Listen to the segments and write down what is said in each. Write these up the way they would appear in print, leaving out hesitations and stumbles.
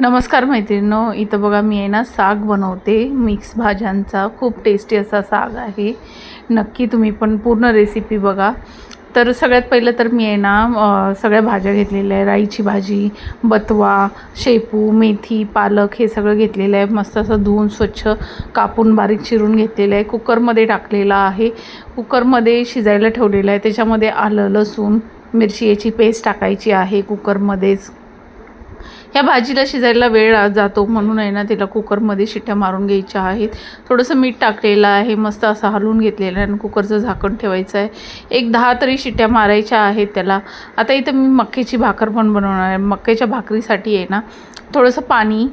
नमस्कार मैत्रिणींनो, इथं बघा मी आहे ना साग बनवते मिक्स भाज्यांचा। खूप टेस्टी असा साग आहे। नक्की तुम्ही पण पूर्ण रेसिपी बघा। तर सगळ्यात पहिलं तर मी आहे ना सगळ्या भाज्या घेतलेल्या आहे। राईची भाजी, बथवा, शेपू, मेथी, पालक हे सगळं घेतलेलं आहे। मस्त असं धुवून स्वच्छ कापून बारीक चिरून घेतलेलं आहे। कुकरमध्ये टाकलेला आहे। कुकरमध्ये शिजायला ठेवलेलं आहे। त्याच्यामध्ये आलं, लसूण, मिरची याची पेस्ट टाकायची आहे कुकरमध्येच। ह्या भाजीला शिजायला वेळ जातो म्हणून आहे ना तिला कुकरमध्ये शिट्ट्या मारून घ्यायच्या आहेत। थोडंसं मीठ टाकलेलं आहे। मस्त असं हलवून घेतलेलं आहे आणि कुकरचं झाकण ठेवायचं आहे। एक 10 तरी शिट्ट्या मारायच्या आहेत त्याला। आता इथं मी मक्याची भाकर पण बनवणार आहे। मक्याच्या भाकरीसाठी आहे ना थोडंसं पाणी,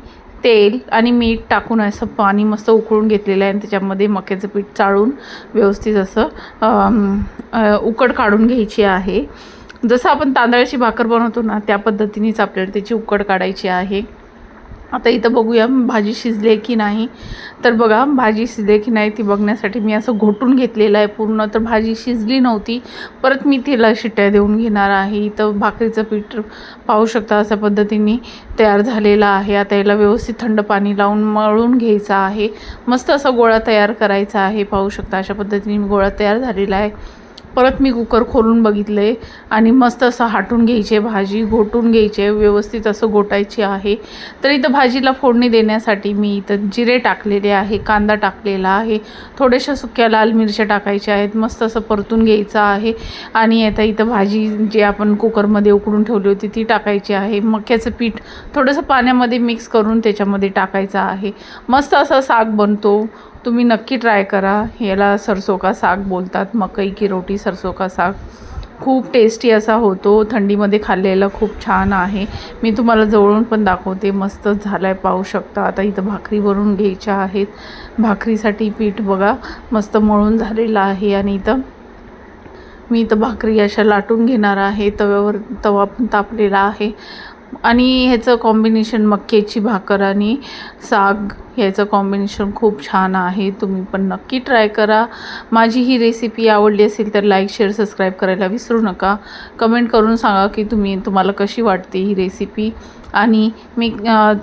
तेल आणि मीठ टाकून असं पाणी मस्त उकळून घेतलेलं आहे आणि त्याच्यामध्ये मक्याचं पीठ चाळून व्यवस्थित असं उकड काढून घ्यायची आहे। जसं आपण तांदळाची भाकर बनवतो ना त्या पद्धतीनेच आपल्याला त्याची उकड काढायची आहे। आता इथं बघूया भाजी शिजली की नाही। तर बघा भाजी शिजली की नाही ती बघण्यासाठी मी असं घोटून घेतलेलं आहे पूर्ण। तर भाजी शिजली नव्हती, परत मी तिला शिट्ट्या देऊन घेणार आहे। इथं भाकरीचं पीठ पाहू शकता अशा पद्धतीने तयार झालेलं आहे। आता याला व्यवस्थित थंड पाणी लावून मळून घ्यायचं आहे। मस्त असा गोळा तयार करायचा आहे। पाहू शकता अशा पद्धतीने गोळा तयार झालेला आहे। परत मी कुकर खोलून बघितले आणि मस्त असं हाटून घ्यायचे, भाजी घोटून घ्यायचे, व्यवस्थित असं घोटायची आहे। तर इथं भाजीला फोडणी देण्यासाठी मी इथं जिरे टाकलेले आहे, कांदा टाकलेला आहे, थोड्याशा सुक्या लाल मिरच्या टाकायच्या आहेत। मस्त असं परतून घ्यायचं आहे आणि आता इथं भाजी जी आपण कुकरमध्ये उकडून ठेवली होती ती टाकायची आहे। मक्याचं पीठ थोडंसं पाण्यामध्ये मिक्स करून त्याच्यामध्ये टाकायचं आहे। मस्त असा साग बनतो। तुम्ही नक्की ट्राय करा। याला सरसों का साग बोलतात, मकई की रोटी सरसों का साग। खूप टेस्टी असा होतो। थंडीमध्ये खाल्लेला खूप छान आहे। मी तुम्हाला जवळून पण दाखवते। मस्त झालाय पाहू शकता। आता इथं भाकरी बनवून घ्यायच्या आहेत। भाकरीसाठी पीठ बघा मस्त मळून झालेलं आहे आणि इथं मी इथं भाकरी अशा लाटून घेणार आहे। तव्यावर तवा पण तापलेला आहे आणि ह्याचं कॉम्बिनेशन मक्याची भाकर आणि साग ह्याचं कॉम्बिनेशन खूप छान आहे। तुम्ही पण नक्की ट्राय करा। माझी ही रेसिपी आवडली असेल तर लाईक, शेअर, सबस्क्राईब करायला विसरू नका। कमेंट करून सांगा की तुम्हाला कशी वाटते ही रेसिपी। आणि मी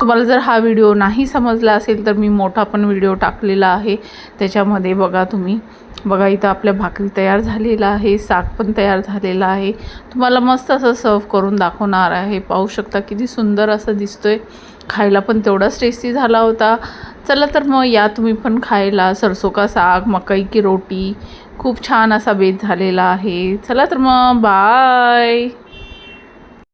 तुम्हाला जर हा व्हिडिओ नाही समजला असेल तर मी मोठा पण व्हिडिओ टाकलेला आहे, त्याच्यामध्ये बघा तुम्ही। बघा इथं आपल्या भाकरी तयार झालेला आहे, साग पण तयार झालेला आहे। तुम्हाला मस्त असं सर्व करून दाखवणार आहे। पाहू शकता किती सुंदर असं दिसतोय। खायला पण तेवढाच टेस्टी झाला होता। चला तर मग या तुम्ही पण खायला। सरसों का साग, मकई की रोटी खूप छान असा बेत झालेला आहे। चला तर मग बाय।